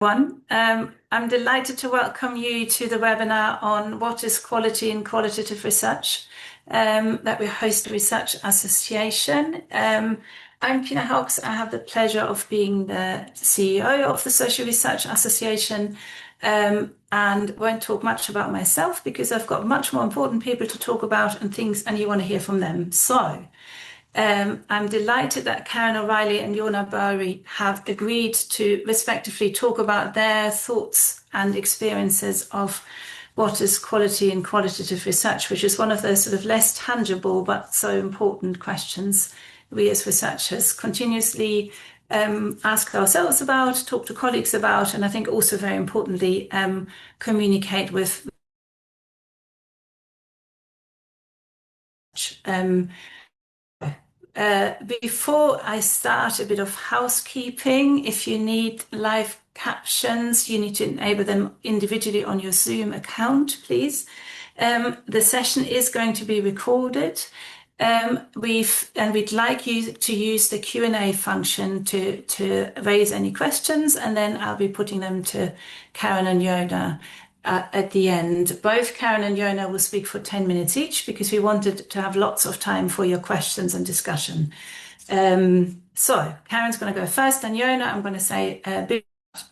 Everyone. I'm delighted to welcome you to the webinar on what is quality in qualitative research that we host the Research Association. I'm Tina Hawkes. I have the pleasure of being the CEO of the Social Research Association and won't talk much about myself because I've got much more important people to talk about and things, and you want to hear from them. So I'm delighted that Karen O'Reilly and Jonah Bowery have agreed to respectively talk about their thoughts and experiences of what is quality in qualitative research, which is one of those sort of less tangible but so important questions we as researchers continuously ask ourselves about, talk to colleagues about, and I think also very importantly communicate with. Before I start, a bit of housekeeping. If you need live captions, you need to enable them individually on your Zoom account, please. The session is going to be recorded. We'd like you to use the Q&A function to raise any questions, and then I'll be putting them to Karen and Jonah at the end. Both Karen and Jonah will speak for 10 minutes each because we wanted to have lots of time for your questions and discussion. So Karen's going to go first, and Jonah, I'm going to say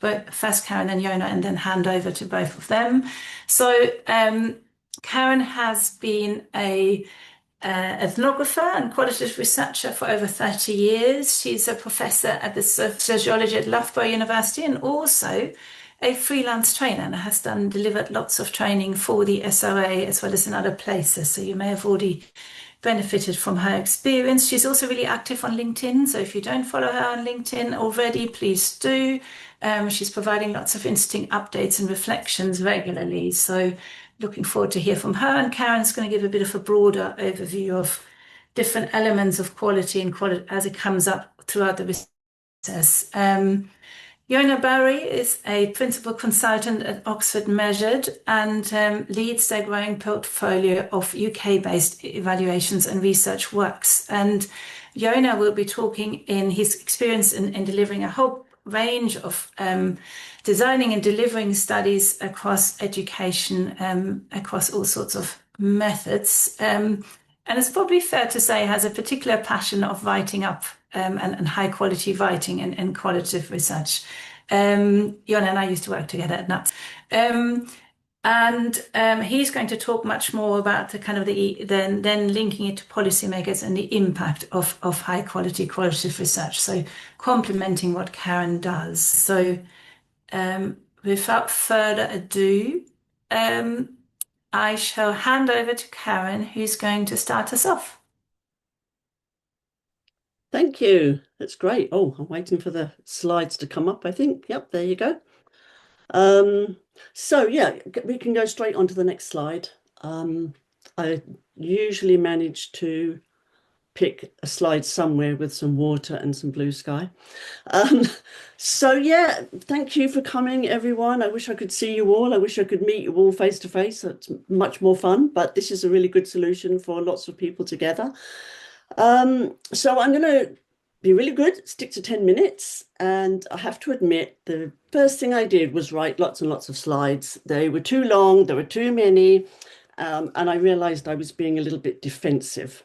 but first Karen and Jonah, and then hand over to both of them. So Karen has been a ethnographer and qualitative researcher for over 30 years. She's a professor at the sociology at Loughborough University and also a freelance trainer, and has delivered lots of training for the SRA as well as in other places. So you may have already benefited from her experience. She's also really active on LinkedIn. So if you don't follow her on LinkedIn already, please do. She's providing lots of interesting updates and reflections regularly. So looking forward to hear from her. And Karen's going to give a bit of a broader overview of different elements of quality and quality as it comes up throughout the process. Jonah Bowery is a principal consultant at Oxford Measured and leads their growing portfolio of UK-based evaluations and research works. And Jonah will be talking in his experience in delivering a whole range of designing and delivering studies across education, across all sorts of methods. And it's probably fair to say has a particular passion of writing up and high quality writing and qualitative research. Jonah and I used to work together at NUTS. He's going to talk much more about the kind of then linking it to policymakers and the impact of high quality qualitative research. So complementing what Karen does. So without further ado, I shall hand over to Karen, who's going to start us off. Thank you. That's great. Oh, I'm waiting for the slides to come up, I think. Yep, there you go. So yeah, we can go straight on to the next slide. I usually manage to pick a slide somewhere with some water and some blue sky. So yeah, thank you for coming, everyone. I wish I could see you all. I wish I could meet you all face to face. It's much more fun, but this is a really good solution for lots of people together. So I'm going to be really good, stick to 10 minutes. And I have to admit, the first thing I did was write lots and lots of slides. They were too long, there were too many. And I realized I was being a little bit defensive.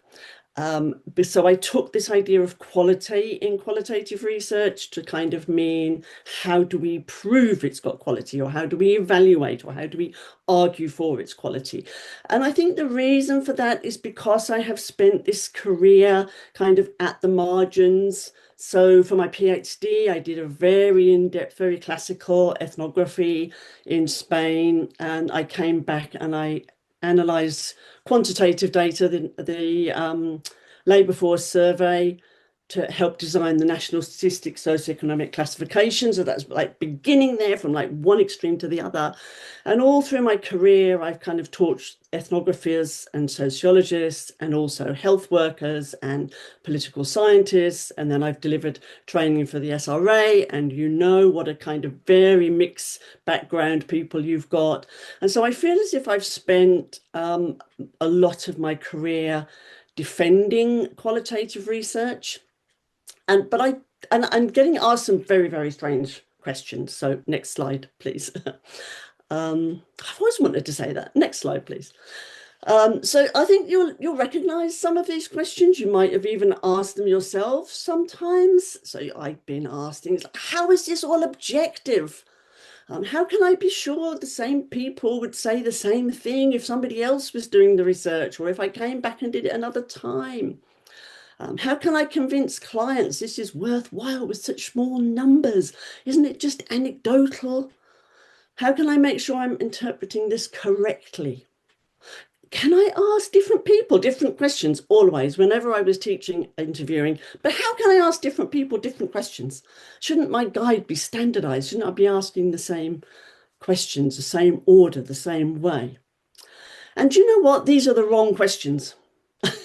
So I took this idea of quality in qualitative research to kind of mean, how do we prove it's got quality, or how do we evaluate, or how do we argue for its quality? And I think the reason for that is because I have spent this career kind of at the margins. So for my PhD, I did a very in-depth, very classical ethnography in Spain, and I came back and I analysed quantitative data, the labour force survey, to help design the National Statistics Socioeconomic Classification. So that's like beginning there from like one extreme to the other. And all through my career, I've kind of taught ethnographers and sociologists and also health workers and political scientists. And then I've delivered training for the SRA, and you know what a kind of very mixed background people you've got. And so I feel as if I've spent a lot of my career defending qualitative research. But I'm getting asked some very, very strange questions. So next slide, please. I've always wanted to say that. Next slide, please. So I think you'll recognize some of these questions. You might have even asked them yourself sometimes. So I've been asked things like, how is this all objective? How can I be sure the same people would say the same thing if somebody else was doing the research, or if I came back and did it another time? How can I convince clients this is worthwhile with such small numbers? Isn't it just anecdotal? How can I make sure I'm interpreting this correctly? Can I ask different people different questions? Always, whenever I was teaching interviewing. But how can I ask different people different questions? Shouldn't my guide be standardized? Shouldn't I be asking the same questions, the same order, the same way? And you know what? These are the wrong questions.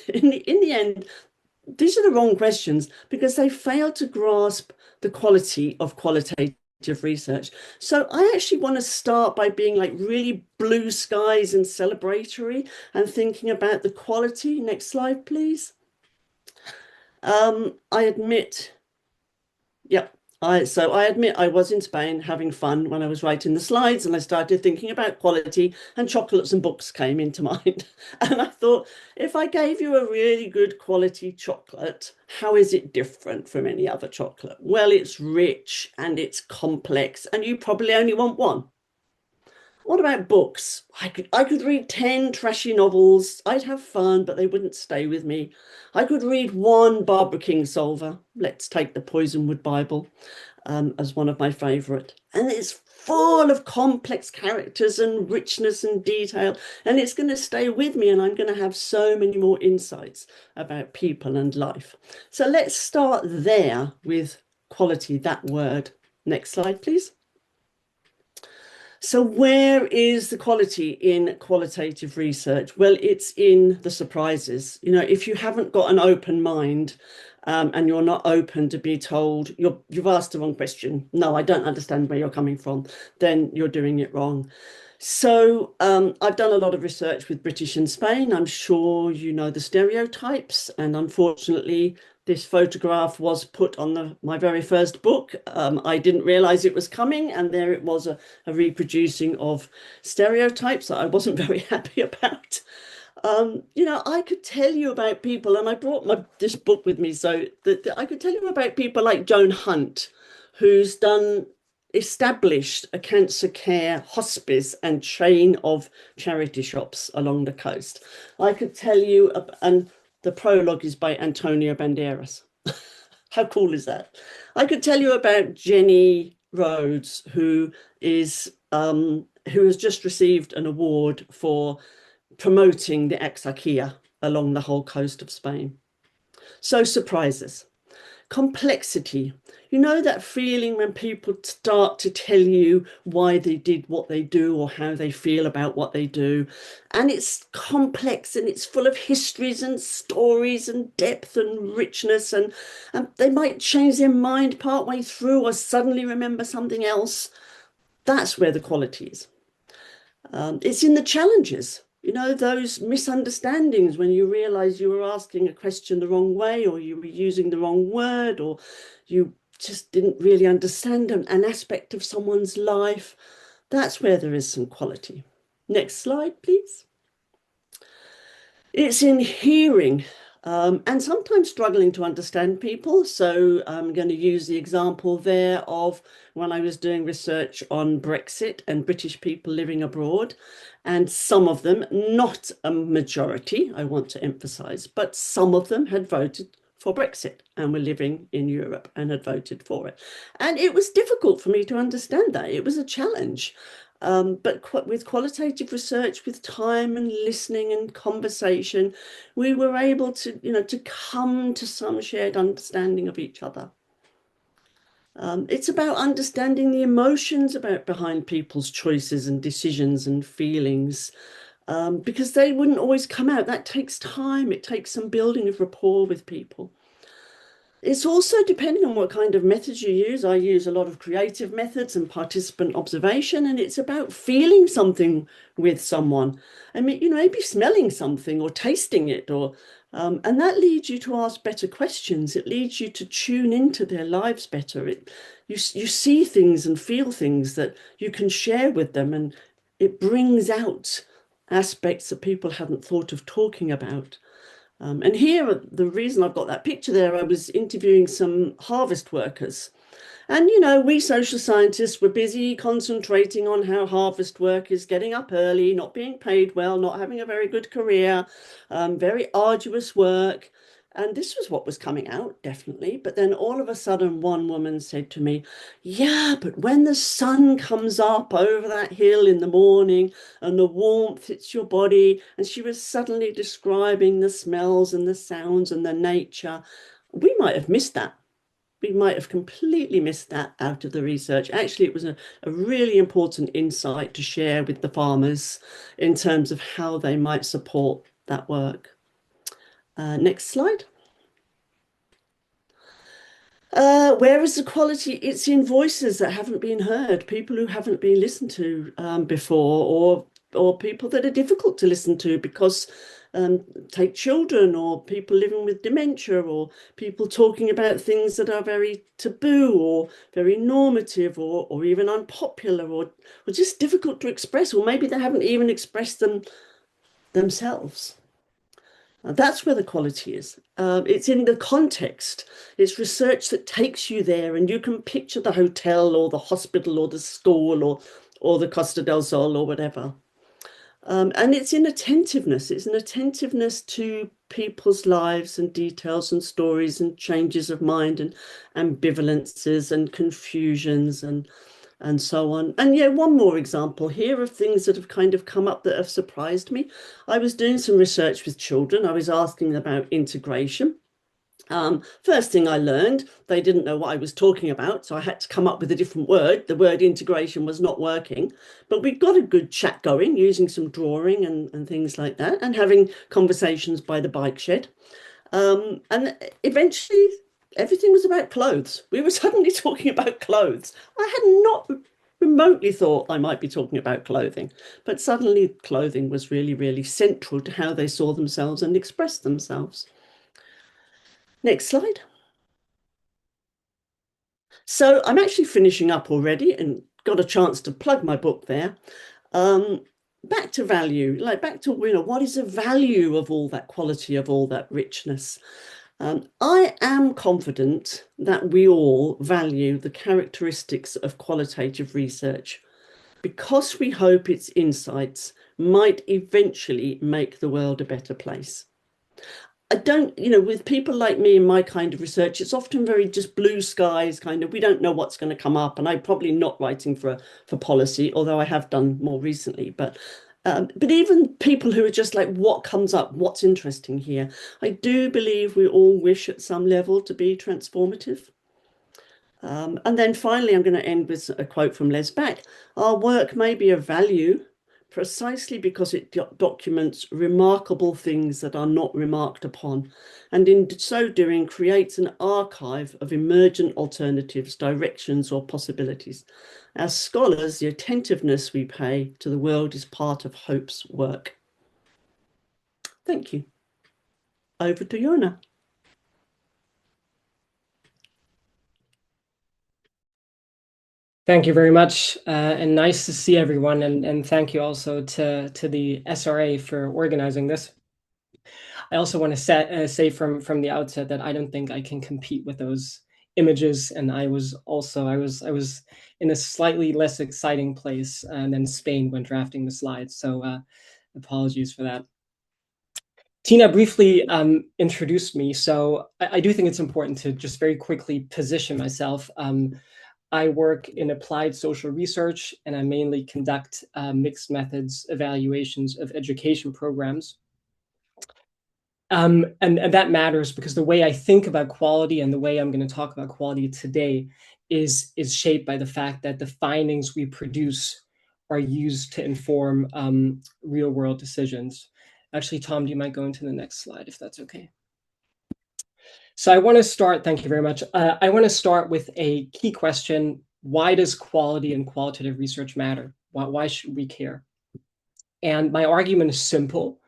In the end, these are the wrong questions because they fail to grasp the quality of qualitative research. So I actually want to start by being like really blue skies and celebratory and thinking about the quality. Next slide, please. I admit, yep. I admit I was in Spain having fun when I was writing the slides, and I started thinking about quality, and chocolates and books came into mind. And I thought, if I gave you a really good quality chocolate, how is it different from any other chocolate? Well, it's rich and it's complex, and you probably only want one. What about books? I could read 10 trashy novels. I'd have fun, but they wouldn't stay with me. I could read one Barbara Kingsolver. Let's take the Poisonwood Bible as one of my favourite. And it's full of complex characters and richness and detail. And it's going to stay with me, and I'm going to have so many more insights about people and life. So let's start there with quality, that word. Next slide, please. So where is the quality in qualitative research? Well, it's in the surprises. You know, if you haven't got an open mind and you're not open to be told you've asked the wrong question, no, I don't understand where you're coming from, then you're doing it wrong. So I've done a lot of research with British and Spain. I'm sure you know the stereotypes, and unfortunately, this photograph was put on my very first book. I didn't realize it was coming, and there it was, a reproducing of stereotypes that I wasn't very happy about. You know, I could tell you about people, and I brought this book with me so that I could tell you about people like Joan Hunt, who's established a cancer care hospice and chain of charity shops along the coast. I could tell you, and the prologue is by Antonio Banderas. How cool is that? I could tell you about Jenny Rhodes, who has just received an award for promoting the Axarquia along the whole coast of Spain. So surprises. Complexity. You know that feeling when people start to tell you why they did what they do or how they feel about what they do. And it's complex and it's full of histories and stories and depth and richness. And they might change their mind partway through or suddenly remember something else. That's where the quality is. It's in the challenges. You know, those misunderstandings when you realize you were asking a question the wrong way, or you were using the wrong word, or you just didn't really understand an aspect of someone's life. That's where there is some quality. Next slide, please. It's in hearing and sometimes struggling to understand people. So I'm going to use the example there of when I was doing research on Brexit and British people living abroad. And some of them, not a majority, I want to emphasize, but some of them had voted for Brexit and were living in Europe and had voted for it. And it was difficult for me to understand that. It was a challenge. But with qualitative research, with time and listening and conversation, we were able to, you know, to come to some shared understanding of each other. It's about understanding the emotions behind people's choices and decisions and feelings, because they wouldn't always come out. That takes time. It takes some building of rapport with people. It's also depending on what kind of methods you use. I use a lot of creative methods and participant observation, and it's about feeling something with someone. I mean, you know, maybe smelling something or tasting it or And that leads you to ask better questions. It leads you to tune into their lives better. You see things and feel things that you can share with them, and it brings out aspects that people hadn't thought of talking about. And here, the reason I've got that picture there, I was interviewing some harvest workers. And, you know, we social scientists were busy concentrating on how harvest work is getting up early, not being paid well, not having a very good career, very arduous work. And this was what was coming out, definitely. But then all of a sudden, one woman said to me, yeah, but when the sun comes up over that hill in the morning and the warmth hits your body, and she was suddenly describing the smells and the sounds and the nature, we might have missed that. We might have completely missed that out of the research. Actually, it was a really important insight to share with the farmers in terms of how they might support that work. Next slide. Where is the quality? It's in voices that haven't been heard, people who haven't been listened to before, or people that are difficult to listen to because take children or people living with dementia or people talking about things that are very taboo or very normative or even unpopular or just difficult to express, or maybe they haven't even expressed them themselves. That's where the quality is. It's in the context. It's research that takes you there, and you can picture the hotel or the hospital or the school or the Costa del Sol or whatever. And it's in attentiveness. It's an attentiveness to people's lives and details and stories and changes of mind and ambivalences and confusions and so on. And yeah, one more example here of things that have kind of come up that have surprised me. I was doing some research with children. I was asking about integration. First thing I learned, they didn't know what I was talking about, so I had to come up with a different word. The word integration was not working, but we got a good chat going using some drawing and things like that, and having conversations by the bike shed. And eventually, everything was about clothes. We were suddenly talking about clothes. I had not remotely thought I might be talking about clothing, but suddenly clothing was really, really central to how they saw themselves and expressed themselves. Next slide. So I'm actually finishing up already and got a chance to plug my book there. Back to value, like back to, you know, what is the value of all that quality, of all that richness? I am confident that we all value the characteristics of qualitative research because we hope its insights might eventually make the world a better place. I don't, you know, with people like me in my kind of research, it's often very just blue skies kind of, we don't know what's going to come up. And I'm probably not writing for policy, although I have done more recently. But even people who are just like, what comes up? What's interesting here? I do believe we all wish at some level to be transformative. And then finally, I'm going to end with a quote from Les Back. Our work may be of value precisely because it documents remarkable things that are not remarked upon, and in so doing creates an archive of emergent alternatives, directions, or possibilities. As scholars, the attentiveness we pay to the world is part of Hope's work. Thank you. Over to Jonah. Thank you very much, and nice to see everyone, and thank you also to the SRA for organizing this. I also want to say from the outset that I don't think I can compete with those images, and I was in a slightly less exciting place than Spain when drafting the slides, so apologies for that. Tina briefly introduced me, so I do think it's important to just very quickly position myself. I work in applied social research, and I mainly conduct mixed methods evaluations of education programs. And that matters because the way I think about quality and the way I'm going to talk about quality today is shaped by the fact that the findings we produce are used to inform real world decisions. Actually, Tom, do you mind going to the next slide if that's okay? So I want to start, thank you very much. I want to start with a key question. Why does quality and qualitative research matter? Why should we care? And my argument is simple.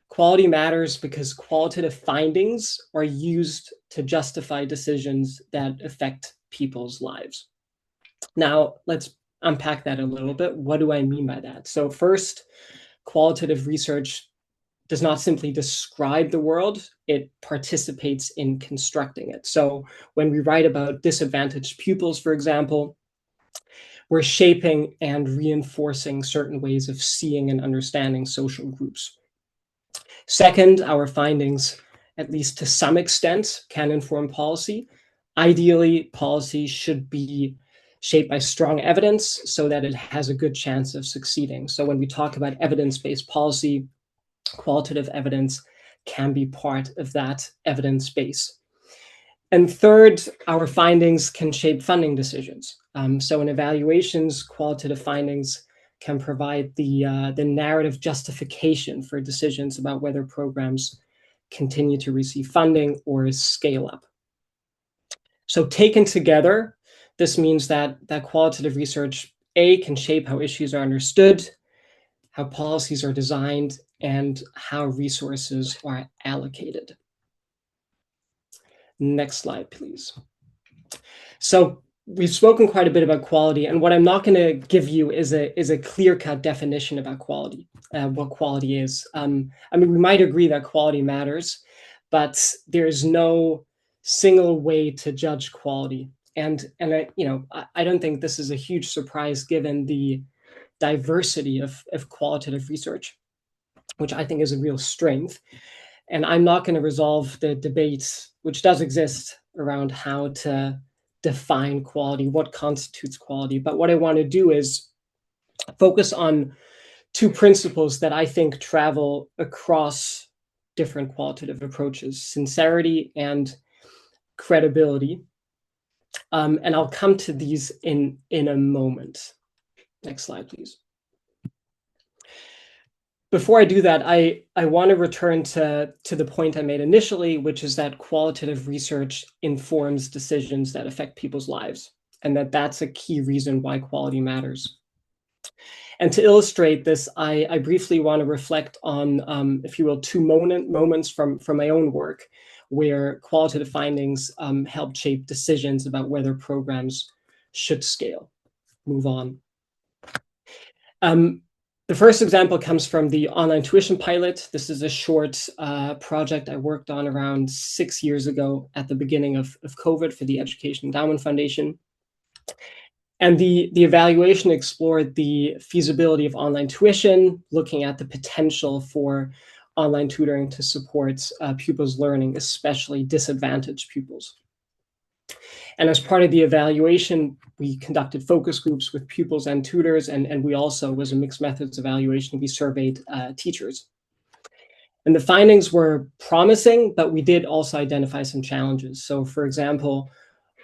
Quality matters because qualitative findings are used to justify decisions that affect people's lives. Now, let's unpack that a little bit. What do I mean by that? So first, qualitative research does not simply describe the world, it participates in constructing it. So when we write about disadvantaged pupils, for example, we're shaping and reinforcing certain ways of seeing and understanding social groups. Second, our findings, at least to some extent, can inform policy. Ideally, policy should be shaped by strong evidence so that it has a good chance of succeeding. So when we talk about evidence-based policy, qualitative evidence can be part of that evidence base. And third, our findings can shape funding decisions. So in evaluations, qualitative findings can provide the narrative justification for decisions about whether programs continue to receive funding or scale up. So taken together, this means that qualitative research, A, can shape how issues are understood, how policies are designed, and how resources are allocated. Next slide, please. So we've spoken quite a bit about quality, and what I'm not going to give you is a clear-cut definition about quality, what quality is. I mean, we might agree that quality matters, but there's no single way to judge quality. And I don't think this is a huge surprise given the diversity of qualitative research, which I think is a real strength. And I'm not going to resolve the debate, which does exist, around how to define quality, what constitutes quality. But what I want to do is focus on two principles that I think travel across different qualitative approaches: sincerity and credibility. And I'll come to these in a moment. Next slide, please. Before I do that, I want to return to the point I made initially, which is that qualitative research informs decisions that affect people's lives, and that's a key reason why quality matters. And to illustrate this, I briefly want to reflect on, if you will, two moments from my own work where qualitative findings helped shape decisions about whether programs should scale. Move on. The first example comes from the online tuition pilot. This is a short project I worked on around 6 years ago at the beginning of COVID for the Education Endowment Foundation. And the evaluation explored the feasibility of online tuition, looking at the potential for online tutoring to support pupils' learning, especially disadvantaged pupils. And as part of the evaluation, we conducted focus groups with pupils and tutors, and we also, was a mixed methods evaluation, we surveyed teachers. And the findings were promising, but we did also identify some challenges. So for example,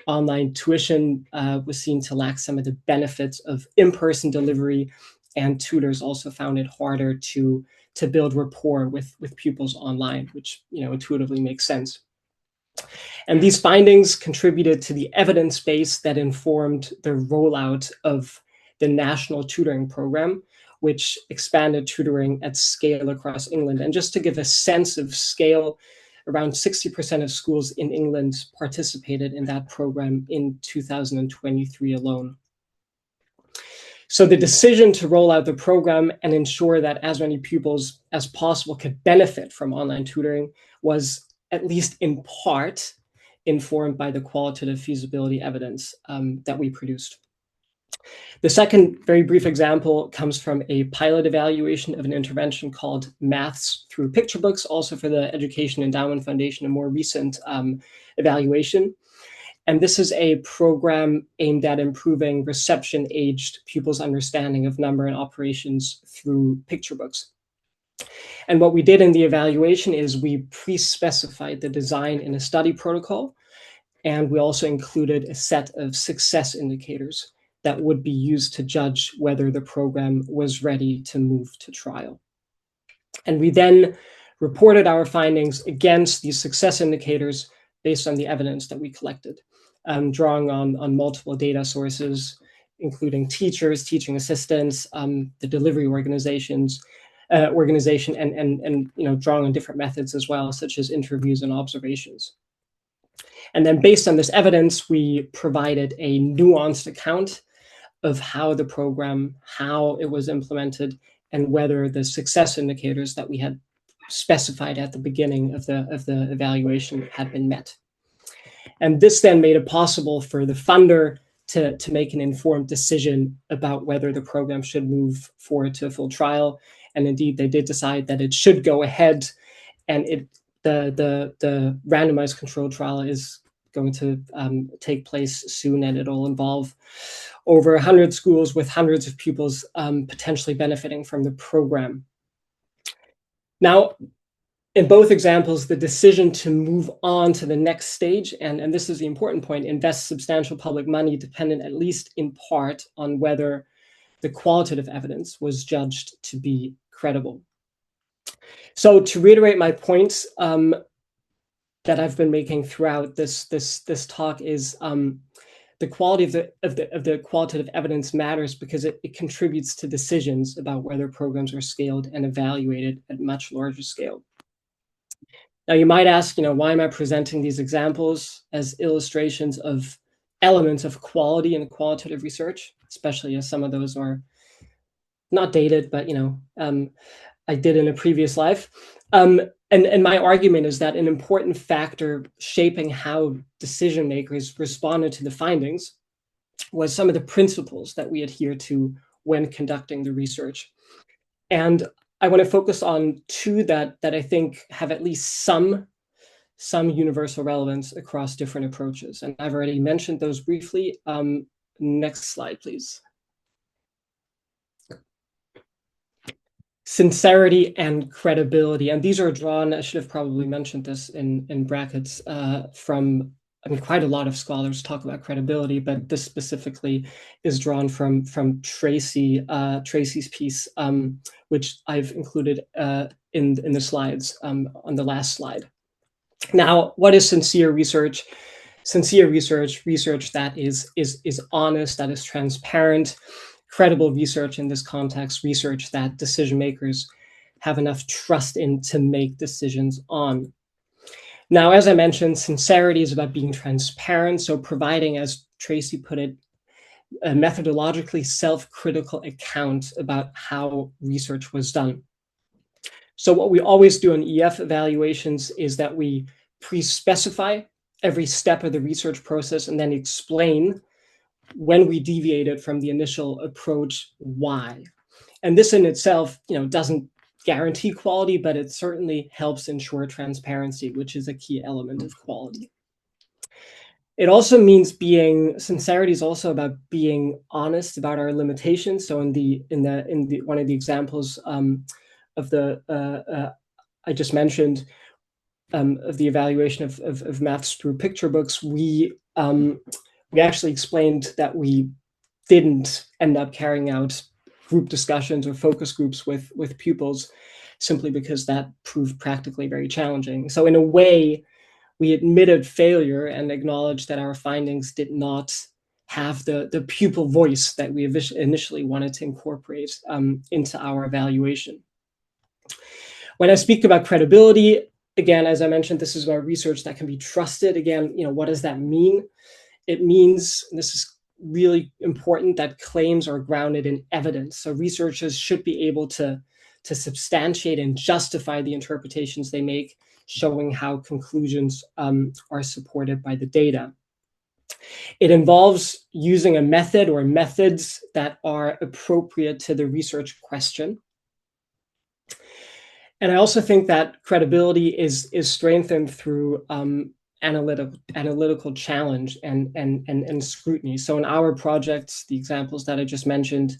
online tuition was seen to lack some of the benefits of in-person delivery, and tutors also found it harder to build rapport with pupils online, which intuitively makes sense. And these findings contributed to the evidence base that informed the rollout of the national tutoring program, which expanded tutoring at scale across England. And just to give a sense of scale, around 60% of schools in England participated in that program in 2023 alone. So the decision to roll out the program and ensure that as many pupils as possible could benefit from online tutoring was, at least in part, informed by the qualitative feasibility evidence that we produced. The second very brief example comes from a pilot evaluation of an intervention called Maths Through Picture Books, also for the Education Endowment Foundation, a more recent evaluation. And this is a program aimed at improving reception-aged pupils' understanding of number and operations through picture books. And what we did in the evaluation is we pre-specified the design in a study protocol, and we also included a set of success indicators that would be used to judge whether the program was ready to move to trial. And we then reported our findings against these success indicators based on the evidence that we collected, drawing on multiple data sources, including teachers, teaching assistants, the delivery organizations, organization, and drawing on different methods as well, such as interviews and observations. And then based on this evidence, we provided a nuanced account of how the program, how it was implemented, and whether the success indicators that we had specified at the beginning of the evaluation had been met. And this then made it possible for the funder to make an informed decision about whether the program should move forward to a full trial. And indeed, they did decide that it should go ahead, and the randomized controlled trial is going to take place soon, and it'll involve over 100 schools with hundreds of pupils potentially benefiting from the program. Now, in both examples, the decision to move on to the next stage, and this is the important point, invest substantial public money dependent at least in part on whether the qualitative evidence was judged to be credible. So to reiterate my points that I've been making throughout this talk is the quality of the qualitative evidence matters because it contributes to decisions about whether programs are scaled and evaluated at much larger scale. Now, you might ask, why am I presenting these examples as illustrations of elements of quality in qualitative research, especially as some of those are not dated, but I did in a previous life. And my argument is that an important factor shaping how decision makers responded to the findings was some of the principles that we adhere to when conducting the research. And I want to focus on two that I think have at least some universal relevance across different approaches. And I've already mentioned those briefly. Next slide, please. Sincerity and credibility. And these are drawn, I should have probably mentioned this in brackets, from, quite a lot of scholars talk about credibility, but this specifically is drawn from Tracy's piece, which I've included in the slides on the last slide. Now, what is sincere research? Sincere research that is honest, that is transparent, credible research in this context, research that decision makers have enough trust in to make decisions on. Now, as I mentioned, sincerity is about being transparent, so providing, as Tracy put it, a methodologically self-critical account about how research was done. So what we always do in EF evaluations is that we pre-specify every step of the research process and then explain when we deviated from the initial approach, why. And this in itself, doesn't guarantee quality, but it certainly helps ensure transparency, which is a key element of quality. It also means sincerity is also about being honest about our limitations. So in one of the examples of the I just mentioned of the evaluation of maths through picture books, we actually explained that we didn't end up carrying out group discussions or focus groups with pupils simply because that proved practically very challenging. So in a way, we admitted failure and acknowledged that our findings did not have the pupil voice that we initially wanted to incorporate into our evaluation. When I speak about credibility, again, as I mentioned, this is about research that can be trusted. Again, what does that mean? It means, and this is really important, that claims are grounded in evidence. So researchers should be able to substantiate and justify the interpretations they make, showing how conclusions are supported by the data. It involves using a method or methods that are appropriate to the research question. And I also think that credibility is strengthened through analytical challenge and scrutiny. So in our projects, the examples that I just mentioned,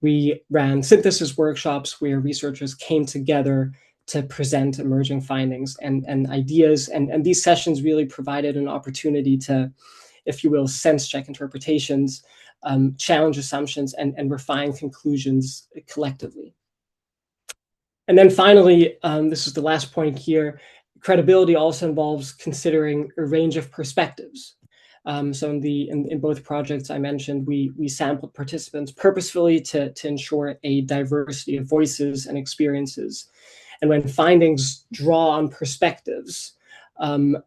we ran synthesis workshops where researchers came together to present emerging findings and ideas. And these sessions really provided an opportunity to, if you will, sense check interpretations, challenge assumptions, and refine conclusions collectively. And then finally, this is the last point here, credibility also involves considering a range of perspectives. So in both projects I mentioned, we sampled participants purposefully to ensure a diversity of voices and experiences. And when findings draw on perspectives from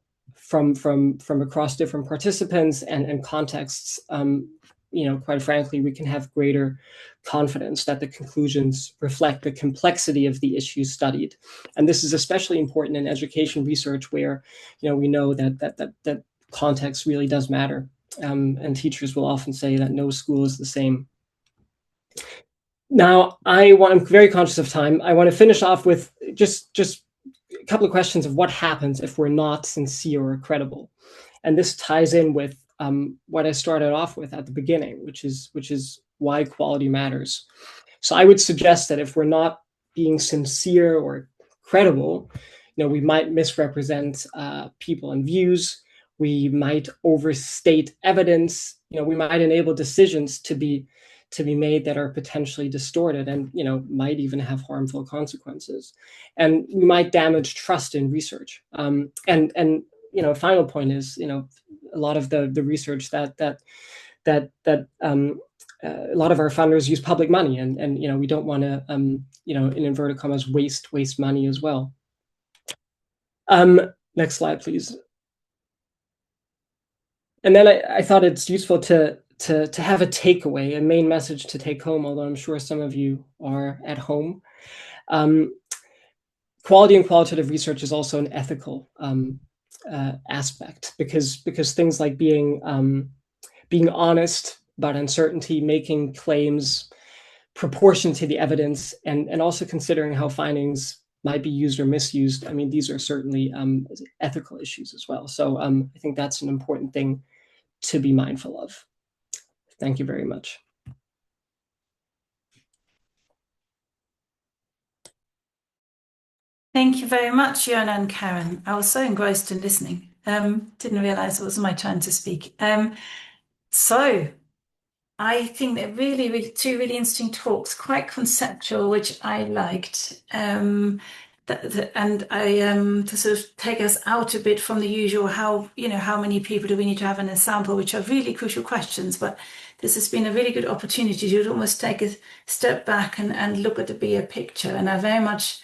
across different participants and contexts, quite frankly, we can have greater confidence that the conclusions reflect the complexity of the issues studied. And this is especially important in education research, where we know that context really does matter. And teachers will often say that no school is the same. Now, I'm very conscious of time. I want to finish off with just a couple of questions of what happens if we're not sincere or credible. And this ties in with what I started off with at the beginning, which is why quality matters. So I would suggest that if we're not being sincere or credible, we might misrepresent people and views. We might overstate evidence. We might enable decisions to be made that are potentially distorted and might even have harmful consequences. And we might damage trust in research. And a final point is a lot of the research that a lot of our funders use public money, and we don't want to in inverted commas waste money as well. Next slide, please. And then I thought it's useful to have a takeaway, a main message to take home, although I'm sure some of you are at home. Quality and qualitative research is also an ethical aspect, because things like being honest about uncertainty, making claims proportioned to the evidence, and also considering how findings might be used or misused. I mean, these are certainly ethical issues as well. So I think that's an important thing to be mindful of. Thank you very much. Thank you very much, Jonah and Karen. I was so engrossed in listening. Didn't realize it was my turn to speak. So I think they're really two really interesting talks, quite conceptual, which I liked. And to sort of take us out a bit from the usual, how many people do we need to have in a sample, which are really crucial questions. But this has been a really good opportunity to almost take a step back and look at the bigger picture. And I very much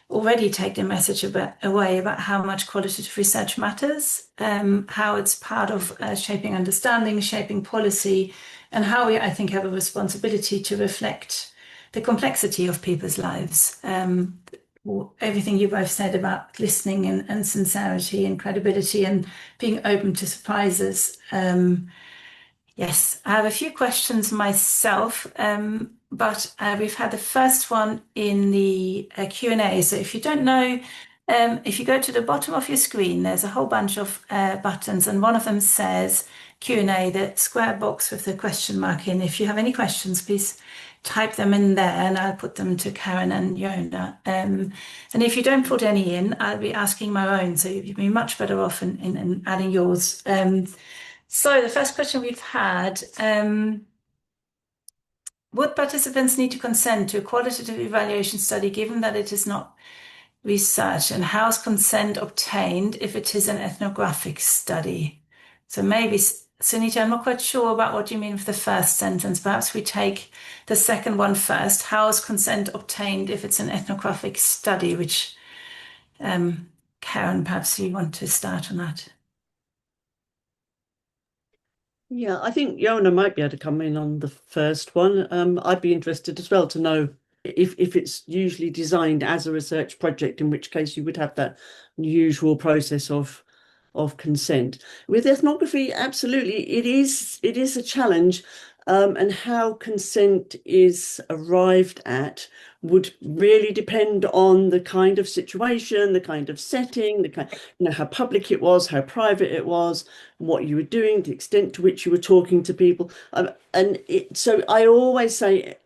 already take the message away about how much qualitative research matters, how it's part of shaping understanding, shaping policy, and how we, I think, have a responsibility to reflect the complexity of people's lives. Everything you both said about listening and sincerity and credibility and being open to surprises. Yes, I have a few questions myself, but we've had the first one in the Q&A. So if you don't know, if you go to the bottom of your screen, there's a whole bunch of buttons, and one of them says Q&A, the square box with the question mark in. If you have any questions, please type them in there and I'll put them to Karen and Jonah. And if you don't put any in, I'll be asking my own, so you'd be much better off in adding yours. So the first question we've had, would participants need to consent to a qualitative evaluation study given that it is not research? And how is consent obtained if it is an ethnographic study? So maybe, Sunita, I'm not quite sure about what you mean with the first sentence. Perhaps we take the second one first. How is consent obtained if it's an ethnographic study? Which, Karen, perhaps you want to start on that. Yeah, I think Jonah might be able to come in on the first one. I'd be interested as well to know if it's usually designed as a research project, in which case you would have that usual process of consent. With ethnography, absolutely, it is a challenge, and how consent is arrived at would really depend on the kind of situation, the kind of setting, the kind, how public it was, how private it was, what you were doing, the extent to which you were talking to people. So I always say,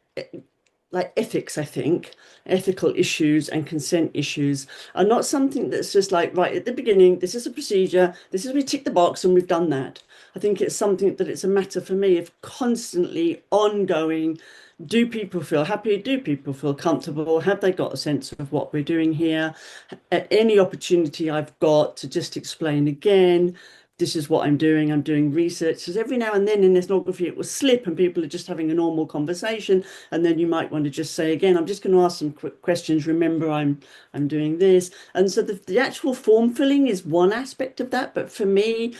like ethics, I think, ethical issues and consent issues are not something that's just like, right at the beginning, this is a procedure, this is we tick the box and we've done that. I think it's something that it's a matter for me of constantly ongoing. Do people feel happy? Do people feel comfortable? Have they got a sense of what we're doing here? At any opportunity I've got to just explain again, this is what I'm doing research. Because every now and then in ethnography it will slip and people are just having a normal conversation, and then you might want to just say again, I'm just going to ask some quick questions, remember I'm doing this. And so the actual form filling is one aspect of that, but for me,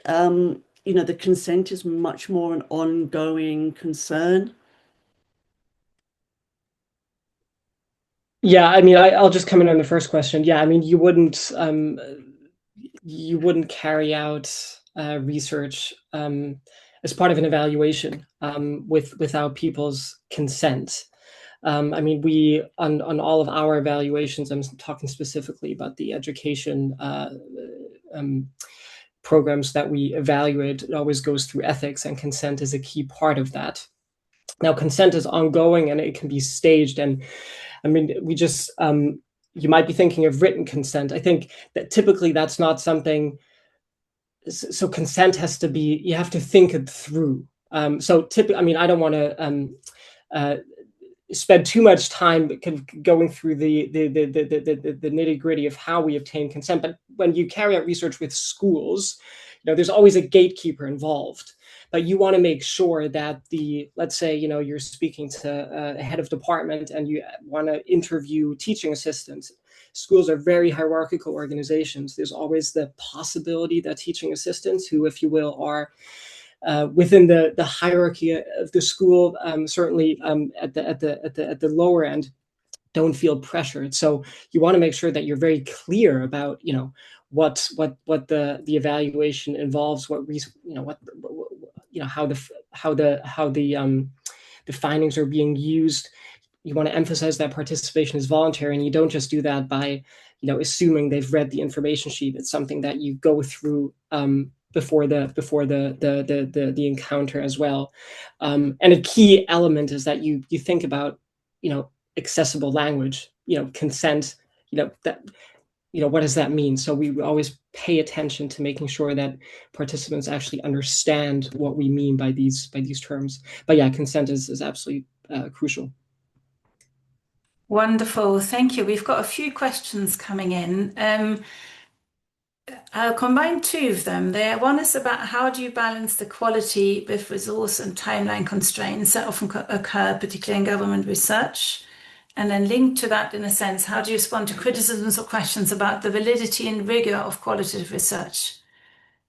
you know, the consent is much more an ongoing concern. Yeah, I mean, I'll just come in on the first question. Yeah, I mean, you wouldn't carry out research as part of an evaluation without people's consent. I mean, we on all of our evaluations, I'm talking specifically about the education programs that we evaluate. It always goes through ethics, and consent is a key part of that. Now, consent is ongoing and it can be staged, and I mean, we just, you might be thinking of written consent. I think that typically that's not something, so consent has to be, you have to think it through. So typically, I mean, I don't want to spend too much time going through the nitty gritty of how we obtain consent. But when you carry out research with schools, you know, there's always a gatekeeper involved. But you want to make sure that let's say, you know, you're speaking to a head of department and you want to interview teaching assistants. Schools are very hierarchical organizations. There's always the possibility that teaching assistants, who, if you will, are within the hierarchy of the school, certainly at the lower end, don't feel pressured. So you want to make sure that you're very clear about, you know, what the evaluation involves, what you know, how the findings are being used. You want to emphasize that participation is voluntary, and you don't just do that by, you know, assuming they've read the information sheet. It's something that you go through before the encounter as well. And a key element is that you think about, you know, accessible language, you know, consent, you know, that, you know, what does that mean? So we always pay attention to making sure that participants actually understand what we mean by these terms. But yeah, consent is absolutely crucial. Wonderful, thank you. We've got a few questions coming in. I'll combine two of them there. One is about how do you balance the quality with resource and timeline constraints that often occur, particularly in government research. And then linked to that, in a sense, how do you respond to criticisms or questions about the validity and rigor of qualitative research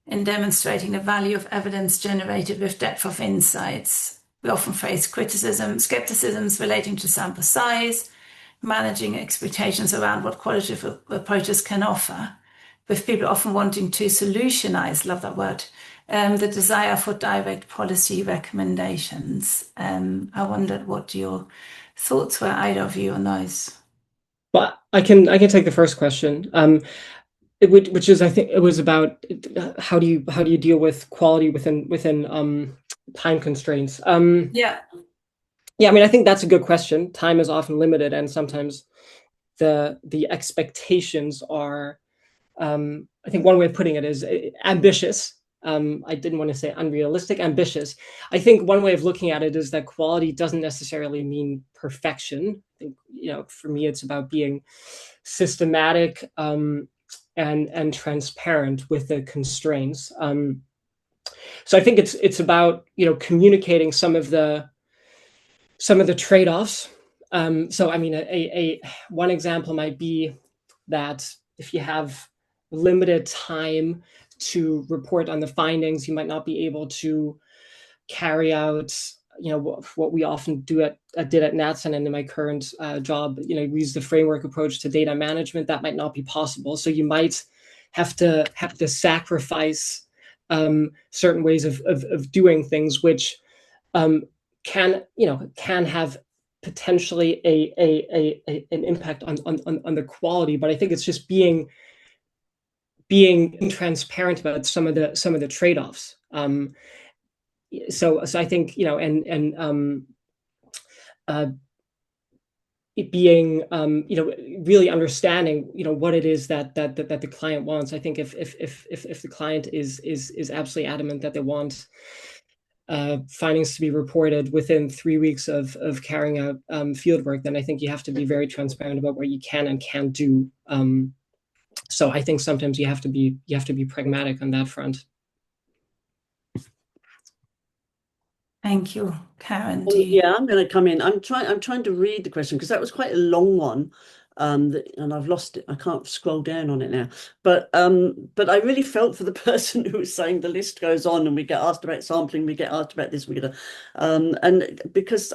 in demonstrating the value of evidence generated with depth of insights? We often face skepticisms relating to sample size, managing expectations around what qualitative approaches can offer, with people often wanting to solutionize, love that word, the desire for direct policy recommendations. I wondered what your thoughts were, either of you, on those. But I can take the first question, which is, I think it was about how do you deal with quality within time constraints. Yeah. Yeah, I mean, I think that's a good question. Time is often limited, and sometimes the expectations are, I think one way of putting it is ambitious. I didn't want to say unrealistic, ambitious. I think one way of looking at it is that quality doesn't necessarily mean perfection. I think, you know, for me, it's about being systematic and transparent with the constraints. So I think it's about, you know, communicating some of the trade-offs. So I mean, a one example might be that if you have limited time to report on the findings, you might not be able to carry out, you know, what we often did at NatSen and in my current job. You know, we use the framework approach to data management. That might not be possible. So you might have to sacrifice certain ways of doing things, which can have potentially an impact on the quality. But I think it's just being transparent about some of the trade-offs. So I think, you know, and it being, you know, really understanding, you know, what it is that the client wants. I think if the client is absolutely adamant that they want findings to be reported within 3 weeks of carrying out field work, then I think you have to be very transparent about what you can and can't do. So I think sometimes you have to be pragmatic on that front. Thank you. Karen, Yeah, I'm going to come in. I'm trying to read the question because that was quite a long one. And I've lost it. I can't scroll down on it now. But I really felt for the person who was saying the list goes on and we get asked about sampling, we get asked about this, and because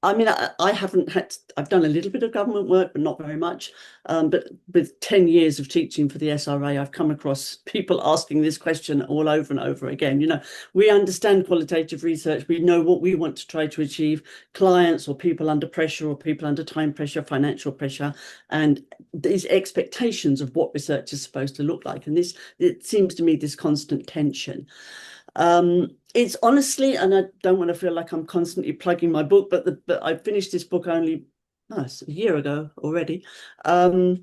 I haven't I've done a little bit of government work, but not very much. But with 10 years of teaching for the SRA, I've come across people asking this question all over and over again. We understand qualitative research. We know what we want to try to achieve, clients or people under pressure or people under time pressure, financial pressure, and these expectations of what research is supposed to look like. And it seems to me this constant tension. It's honestly, and I don't want to feel like I'm constantly plugging my book, but I finished this book only a year ago already. I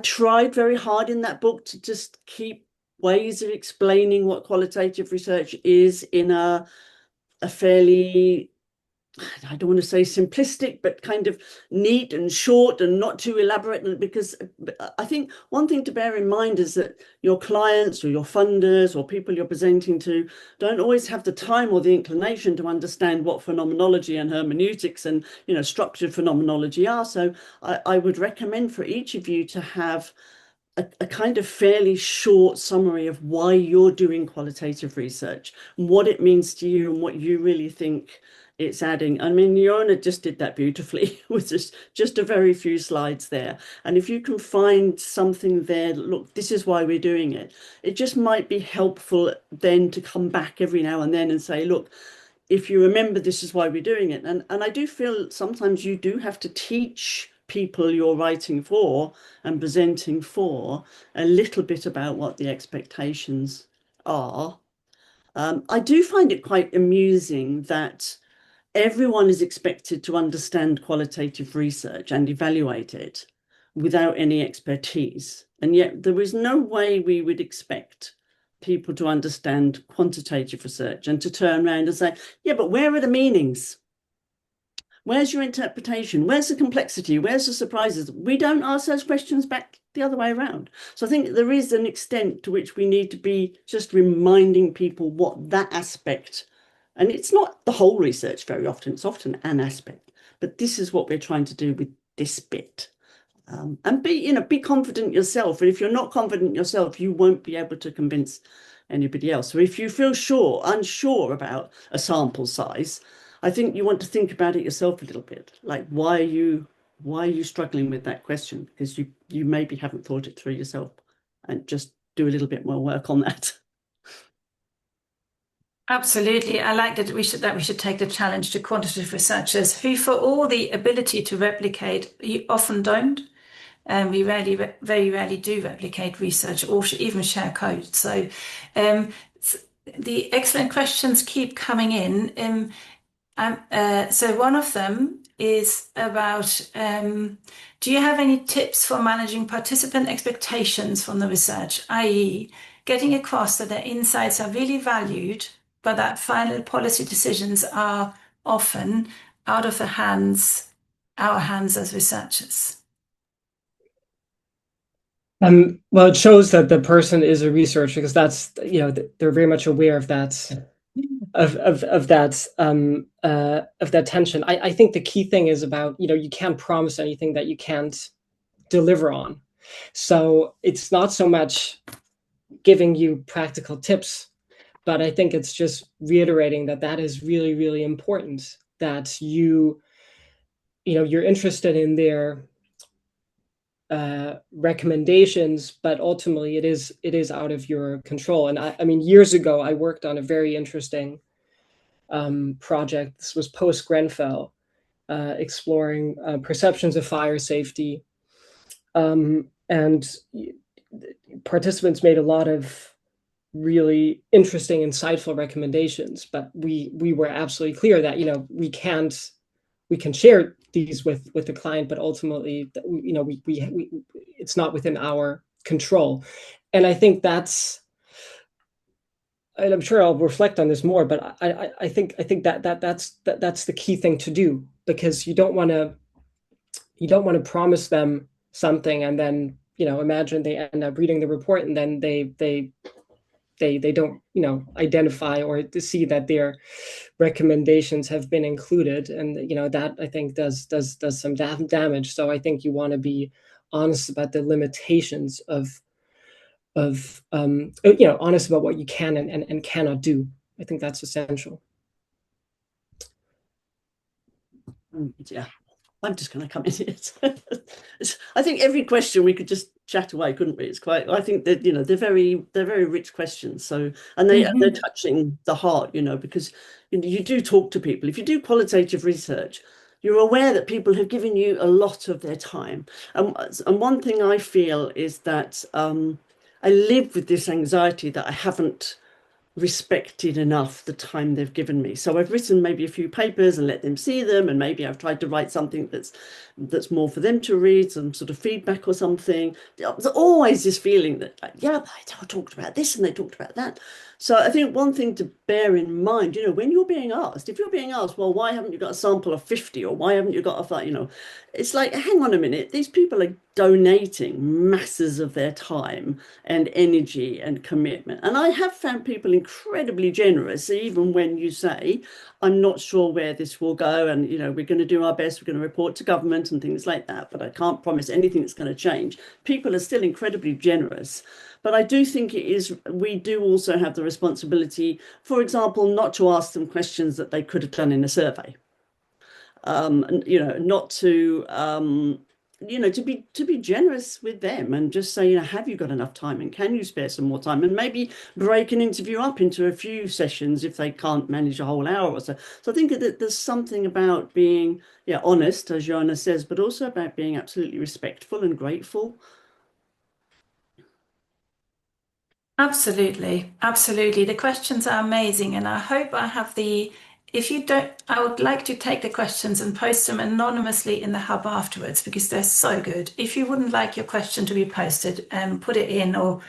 tried very hard in that book to just keep ways of explaining what qualitative research is in a fairly, I don't want to say simplistic, but kind of neat and short and not too elaborate. Because I think one thing to bear in mind is that your clients or your funders or people you're presenting to don't always have the time or the inclination to understand what phenomenology and hermeneutics and structured phenomenology are. So I would recommend for each of you to have a kind of fairly short summary of why you're doing qualitative research, and what it means to you and what you really think it's adding. I mean, Jonah just did that beautifully with just a very few slides there. And if you can find something there, look, this is why we're doing it. It just might be helpful then to come back every now and then and say, look, if you remember, this is why we're doing it. And I do feel sometimes you do have to teach people you're writing for and presenting for a little bit about what the expectations are. I do find it quite amusing that everyone is expected to understand qualitative research and evaluate it without any expertise. And yet there is no way we would expect people to understand quantitative research and to turn around and say, yeah, but where are the meanings? Where's your interpretation? Where's the complexity? Where's the surprises? We don't ask those questions back the other way around. So I think there is an extent to which we need to be just reminding people what that aspect, and it's not the whole research very often, it's often an aspect, but this is what we're trying to do with this bit. And be confident yourself. And if you're not confident yourself, you won't be able to convince anybody else. So if you feel unsure about a sample size, I think you want to think about it yourself a little bit. Like, why are you struggling with that question? Because you maybe haven't thought it through yourself, and just do a little bit more work on that. Absolutely. I like that we should take the challenge to quantitative researchers who, for all the ability to replicate, you often don't. And we very rarely do replicate research or even share code. So the excellent questions keep coming in. So one of them is about, do you have any tips for managing participant expectations from the research, i.e. getting across that their insights are really valued, but that final policy decisions are often out of our hands as researchers? Well, it shows that the person is a researcher, because that's, they're very much aware of that, of that tension. I think the key thing is about, you can't promise anything that you can't deliver on. So it's not so much giving you practical tips, but I think it's just reiterating that is really, really important, that you're interested in their recommendations, but ultimately it is out of your control. And I mean, years ago, I worked on a very interesting project. This was post Grenfell, exploring perceptions of fire safety, and participants made a lot of really interesting, insightful recommendations. But we were absolutely clear that we can share these with the client, but ultimately, we it's not within our control. And I think and I'm sure I'll reflect on this more, but I think that's the key thing to do, because you don't want to promise them something and then imagine they end up reading the report and then they they don't, you know, identify or to see that their recommendations have been included, and you know that I think does some damage. So I think you want to be honest about the limitations of you know, honest about what you can and cannot do. I think that's essential. Yeah, I'm just going to come in here. I think every question we could just chat away, couldn't we? It's quite. I think that, you know, they're very rich questions. So, and they're touching the heart, you know, because you know, you do talk to people. If you do qualitative research, you're aware that people have given you a lot of their time. And one thing I feel is that I live with this anxiety that I haven't respected enough the time they've given me. So I've written maybe a few papers and let them see them, and maybe I've tried to write something that's more for them to read, some sort of feedback or something. There's always this feeling that, like, yeah, they talked about this and they talked about that. So I think one thing to bear in mind, you know, when you're being asked, if you're being asked, well, why haven't you got a sample of 50, or why haven't you got a, you know, it's like, hang on a minute, these people are donating masses of their time and energy and commitment. And I have found people incredibly generous, even when you say, I'm not sure where this will go, and you know, we're going to do our best, we're going to report to government and things like that, but I can't promise anything that's going to change. People are still incredibly generous. But I do think we do also have the responsibility, for example, not to ask them questions that they could have done in a survey. You know, not to you know, to be generous with them and just say, you know, have you got enough time, and can you spare some more time, and maybe break an interview up into a few sessions if they can't manage a whole hour or so. So I think that there's something about being, yeah, honest, as Jonah says, but also about being absolutely respectful and grateful. Absolutely, absolutely. The questions are amazing, and I hope I have the. If you don't, I would like to take the questions and post them anonymously in the hub afterwards because they're so good. If you wouldn't like your question to be posted, put it in or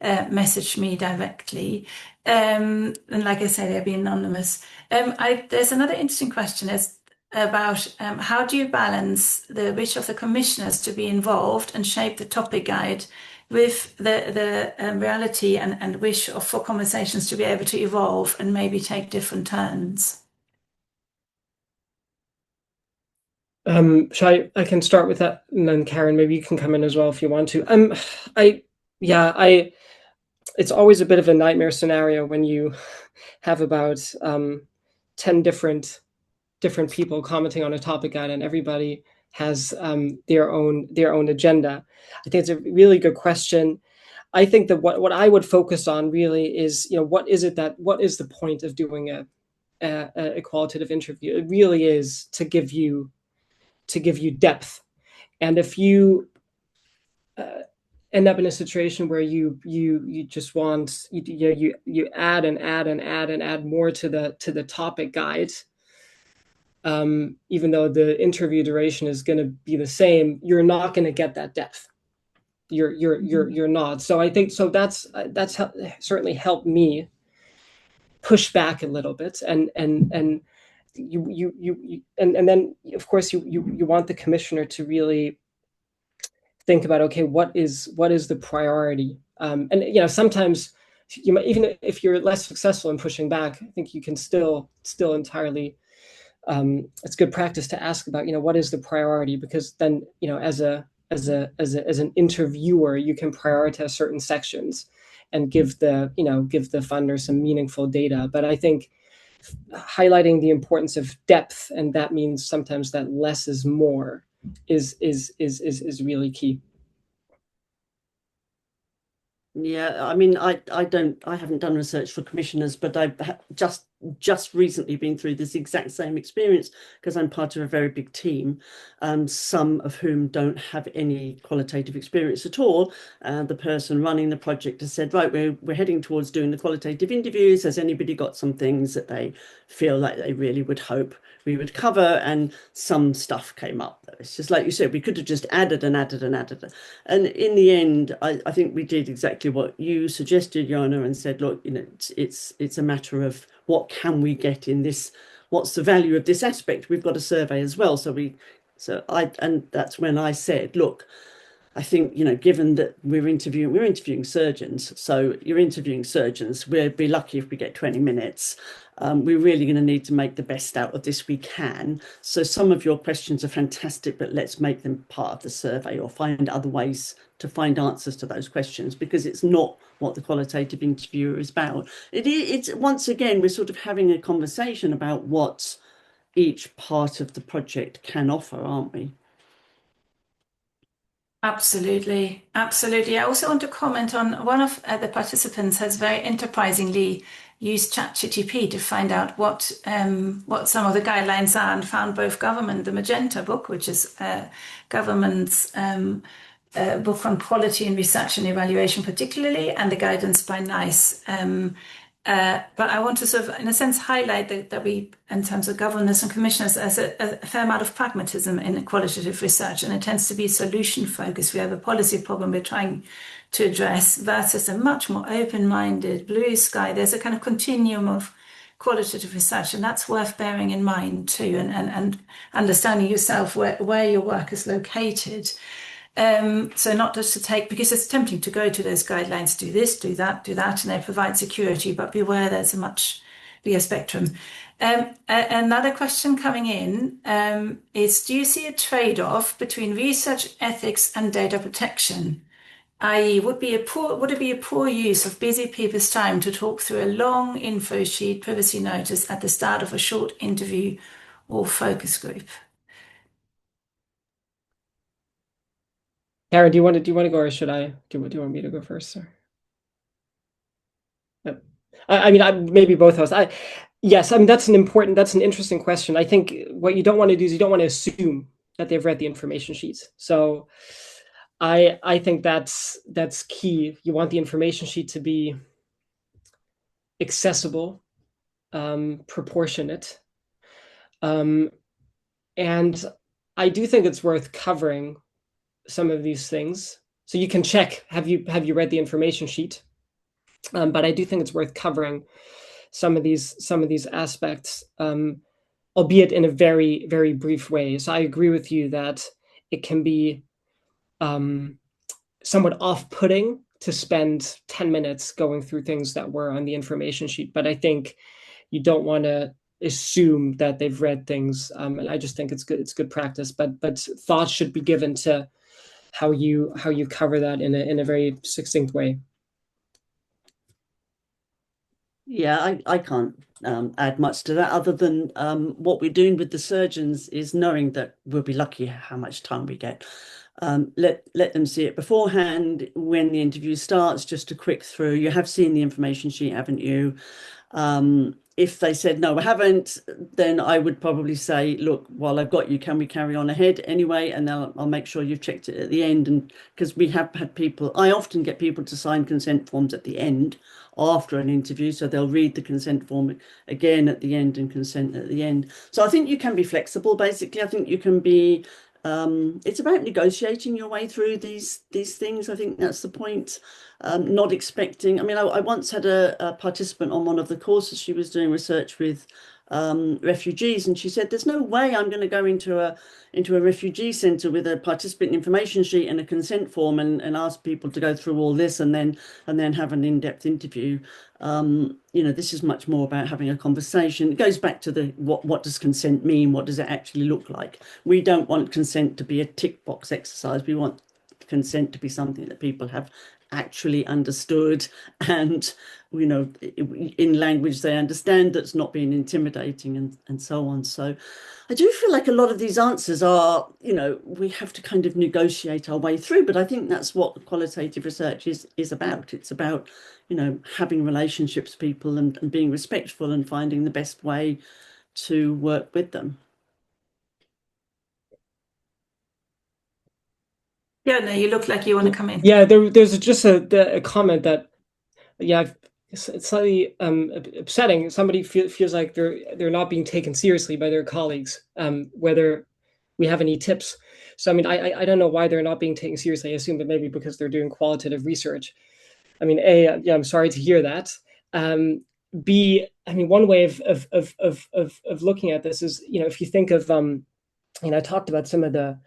message me directly. And like I say, they'll be anonymous. There's another interesting question is about how do you balance the wish of the commissioners to be involved and shape the topic guide with the reality and wish for conversations to be able to evolve and maybe take different turns? I can start with that, and then Karen, maybe you can come in as well if you want to. It's always a bit of a nightmare scenario when you have about 10 different people commenting on a topic guide, and everybody has their own agenda. I think it's a really good question. I think that what I would focus on really is, you know, what is the point of doing a qualitative interview? It really is to give you depth. And if you end up in a situation where you just want you add and add and add and add more to the topic guide, even though the interview duration is going to be the same, you're not going to get that depth. You're not. So I think that's certainly helped me push back a little bit, and then of course you want the commissioner to really think about, okay, what is the priority, and you know, sometimes you might, even if you're less successful in pushing back, I think you can still entirely, it's good practice to ask about, you know, what is the priority, because then, you know, as an interviewer, you can prioritize certain sections and give the funder some meaningful data. But I think highlighting the importance of depth, and that means sometimes that less is more, is really key. Yeah, I mean, I haven't done research for commissioners, but I've just recently been through this exact same experience because I'm part of a very big team, some of whom don't have any qualitative experience at all. The person running the project has said, right, we're heading towards doing the qualitative interviews. Has anybody got some things that they feel like they really would hope we would cover? And some stuff came up. It's just like you said, we could have just added and added and added. And in the end, I think we did exactly what you suggested, Jonah, and said, look, you know, it's a matter of what can we get in this, what's the value of this aspect? We've got a survey as well. And that's when I said, look, I think, given that we're interviewing surgeons, so you're interviewing surgeons, we'll be lucky if we get 20 minutes. We're really going to need to make the best out of this we can. So some of your questions are fantastic, but let's make them part of the survey or find other ways to find answers to those questions, because it's not what the qualitative interviewer is about. It's once again, we're sort of having a conversation about what each part of the project can offer, aren't we? Absolutely, absolutely. I also want to comment on one of the participants has very enterprisingly used ChatGPT to find out what some of the guidelines are, and found both the Magenta book, which is government's book on quality in research and evaluation particularly, and the guidance by NICE. But I want to sort of, in a sense, highlight that we, in terms of governors and commissioners, there's a fair amount of pragmatism in qualitative research, and it tends to be solution focused. We have a policy problem we're trying to address versus a much more open-minded blue sky. There's a kind of continuum of qualitative research, and that's worth bearing in mind too, and understanding yourself where your work is located. So not just to take, because it's tempting to go to those guidelines, do this, do that, and they provide security, but beware there's a much bigger spectrum. Another question coming in is, do you see a trade-off between research ethics and data protection? I.e., would it be a poor use of busy people's time to talk through a long info sheet, privacy notice at the start of a short interview or focus group? Karen, do you want to go, or should I? Do you want me to go first? Or? Yep. I mean, maybe both of us. Yes, I mean, that's an interesting question. I think what you don't want to do is you don't want to assume that they've read the information sheets. So I think that's key. You want the information sheet to be accessible, proportionate, and I do think it's worth covering some of these things. So you can check, have you read the information sheet? But I do think it's worth covering some of these aspects, albeit in a very, very brief way. So I agree with you that it can be somewhat off-putting to spend 10 minutes going through things that were on the information sheet. But I think you don't want to assume that they've read things. And I just think it's good practice. But thought should be given to how you cover that in a very succinct way. Yeah, I can't add much to that, other than what we're doing with the surgeons is knowing that we'll be lucky how much time we get. Let them see it beforehand when the interview starts, just a quick through. You have seen the information sheet, haven't you? If they said, no, I haven't, then I would probably say, look, while I've got you, can we carry on ahead anyway? And then I'll make sure you've checked it at the end. And because we have had people, I often get people to sign consent forms at the end after an interview. So they'll read the consent form again at the end and consent at the end. So I think you can be flexible, basically. I think you can be, it's about negotiating your way through these things. I think that's the point. Not expecting. I mean, I once had a participant on one of the courses. She was doing research with refugees, and she said, "There's no way I'm going to go into a refugee centre with a participant information sheet and a consent form and ask people to go through all this and then have an in-depth interview." This is much more about having a conversation. It goes back to the what does consent mean? What does it actually look like? We don't want consent to be a tick box exercise. We want consent to be something that people have actually understood, and in language they understand, that's not being intimidating, and so on. So I do feel like a lot of these answers are, we have to kind of negotiate our way through, but I think that's what qualitative research is about. It's about having relationships with people and being respectful and finding the best way to work with them. Yeah, no, you look like you want to come in. Yeah, there's just a comment that, it's slightly upsetting. Somebody feels like they're not being taken seriously by their colleagues, whether we have any tips. So I mean, I don't know why they're not being taken seriously. I assume that maybe because they're doing qualitative research. I mean, I'm sorry to hear that. B, I mean, one way of looking at this is, if you think of I talked about some of the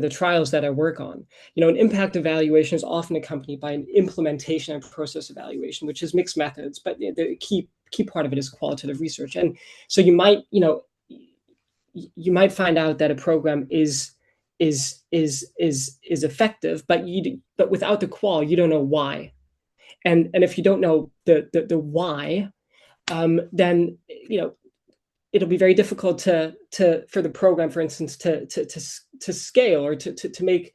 trials that I work on. An impact evaluation is often accompanied by an implementation and process evaluation, which is mixed methods, but the key part of it is qualitative research. And so you might find out that a program is effective, but without the qual, you don't know why. And if you don't know the why, then it'll be very difficult for the program, for instance, to scale or to make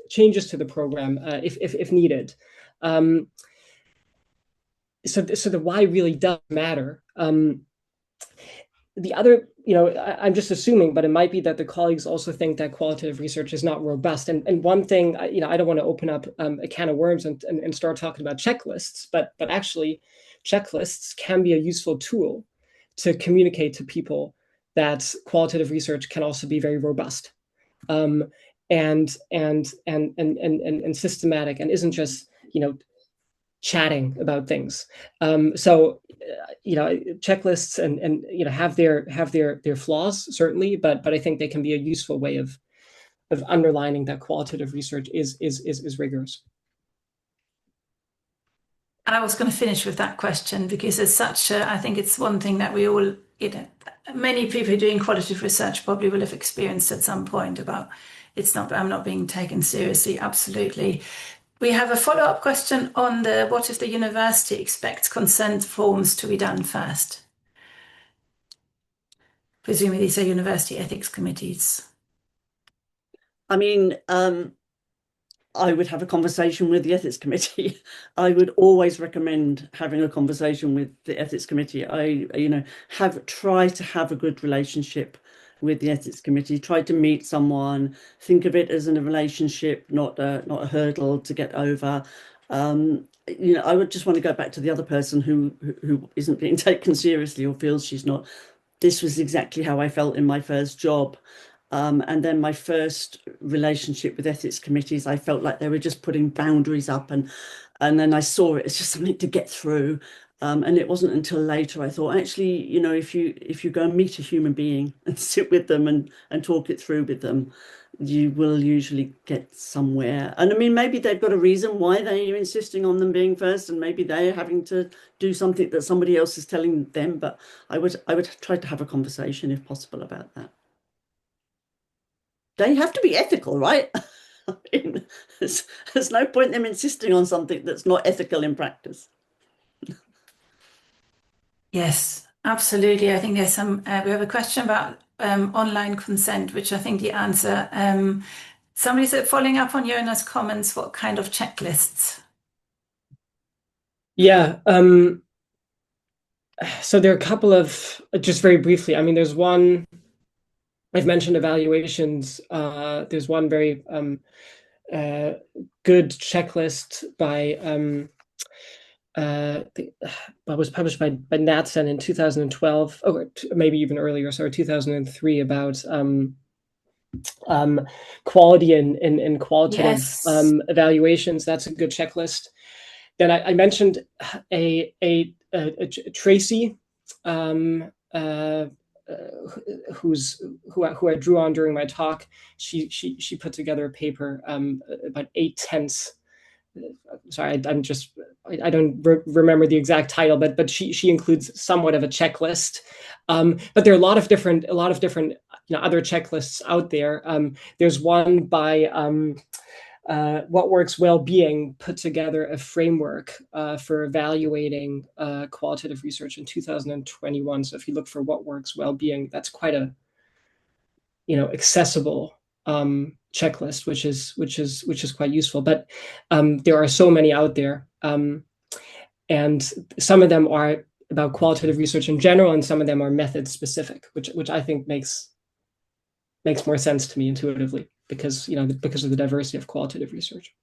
changes to the program if needed. So the why really does matter. The other, I'm just assuming, but it might be that the colleagues also think that qualitative research is not robust. And one thing, I don't want to open up a can of worms and start talking about checklists, but actually, checklists can be a useful tool to communicate to people that qualitative research can also be very robust, and systematic, and isn't just chatting about things. So checklists and have their flaws, certainly, but I think they can be a useful way of underlining that qualitative research is rigorous. I was going to finish with that question because it's I think it's one thing that we all, many people doing qualitative research probably will have experienced at some point about I'm not being taken seriously. Absolutely. We have a follow-up question on what if the university expects consent forms to be done first? Presumably these are university ethics committees. I mean, I would have a conversation with the ethics committee. I would always recommend having a conversation with the ethics committee. I, try to have a good relationship with the ethics committee. Try to meet someone. Think of it as a relationship, not a hurdle to get over. I would just want to go back to the other person who isn't being taken seriously or feels she's not. This was exactly how I felt in my first job. And then my first relationship with ethics committees, I felt like they were just putting boundaries up, and then I saw it as just something to get through. And it wasn't until later I thought, actually, if you go and meet a human being and sit with them and talk it through with them, you will usually get somewhere. And I mean, maybe they've got a reason why they're insisting on them being first, and maybe they're having to do something that somebody else is telling them. But I would try to have a conversation if possible about that. They have to be ethical, right? I mean, there's no point in them insisting on something that's not ethical in practice. Yes, absolutely. I think there's some, we have a question about online consent, which I think the answer, somebody said, following up on Jonah's comments, what kind of checklists? Yeah. So there are a couple of, just very briefly, I mean, there's one, I've mentioned evaluations. There's one very good checklist by was published by Natsen in 2012, or maybe even earlier, sorry, 2003, about quality and qualitative evaluations. That's a good checklist. Then I mentioned a Tracy, who I drew on during my talk. She put together a paper about 8/10. Sorry, I don't remember the exact title, but she includes somewhat of a checklist. But there are a lot of different other checklists out there. There's one by What Works Wellbeing put together a framework for evaluating qualitative research in 2021. So if you look for What Works Wellbeing, that's quite a accessible checklist, which is quite useful. But there are so many out there, and some of them are about qualitative research in general, and some of them are method specific, which I think makes more sense to me intuitively, because of the diversity of qualitative research.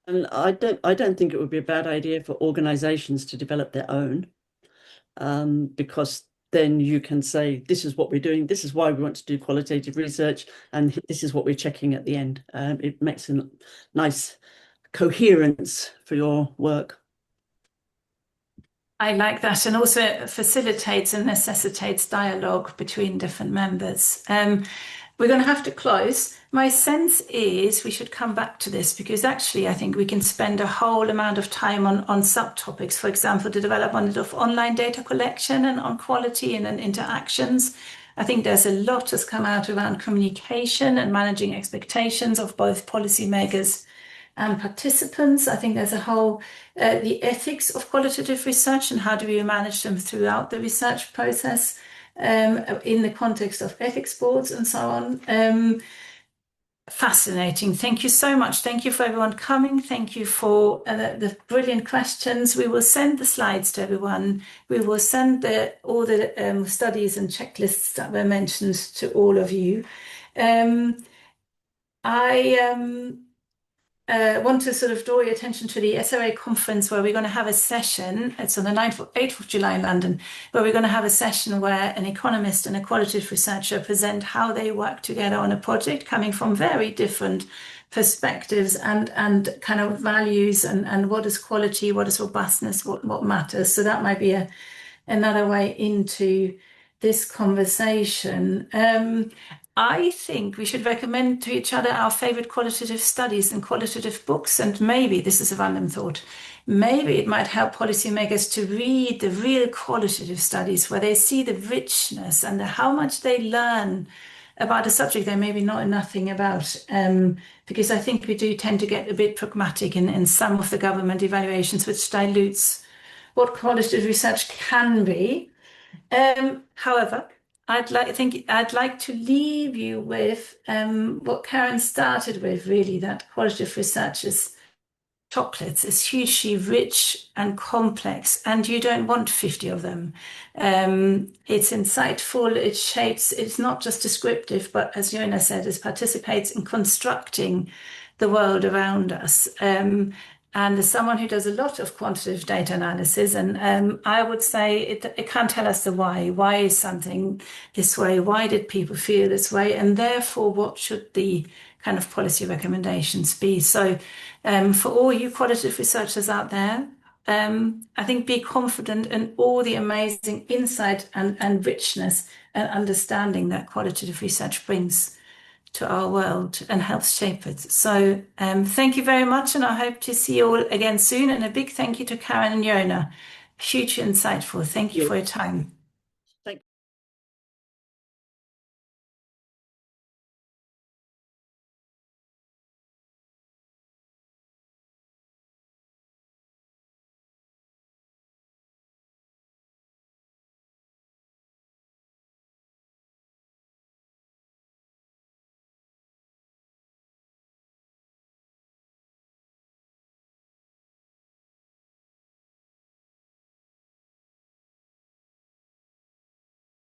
And I don't think it would be a bad idea for organizations to develop their own, because then you can say, this is what we're doing, this is why we want to do qualitative research, and this is what we're checking at the end. It makes a nice coherence for your work. I like that, and also facilitates and necessitates dialogue between different members. We're going to have to close. My sense is we should come back to this, because actually I think we can spend a whole amount of time on subtopics. For example, the development of online data collection and on quality and interactions. I think there's a lot has come out around communication and managing expectations of both policymakers and participants. I think there's a whole, the ethics of qualitative research and how do we manage them throughout the research process, in the context of ethics boards and so on. Fascinating. Thank you so much. Thank you for everyone coming. Thank you for the brilliant questions. We will send the slides to everyone. We will send all the studies and checklists that were mentioned to all of you. I want to sort of draw your attention to the SRA conference, where we're going to have a session. It's on the 8th of July in London, where we're going to have a session where an economist and a qualitative researcher present how they work together on a project, coming from very different perspectives and kind of values, and what is quality, what is robustness, what matters. So that might be another way into this conversation. I think we should recommend to each other our favorite qualitative studies and qualitative books. And maybe, this is a random thought, maybe it might help policymakers to read the real qualitative studies, where they see the richness and how much they learn about a subject they maybe know nothing about. Because I think we do tend to get a bit pragmatic in some of the government evaluations, which dilutes what qualitative research can be. However, I'd like to leave you with what Karen started with, really, that qualitative research is chocolates. It's hugely rich and complex, and you don't want 50 of them. It's insightful, it shapes, it's not just descriptive, but as Jonah said, it participates in constructing the world around us. And as someone who does a lot of quantitative data analysis, and I would say it can't tell us the why. Why is something this way? Why did people feel this way? And therefore, what should the kind of policy recommendations be? So for all you qualitative researchers out there, I think be confident in all the amazing insight and richness and understanding that qualitative research brings to our world and helps shape it. So thank you very much, and I hope to see you all again soon. And a big thank you to Karen and Jonah. Hugely insightful. Thank you for your time.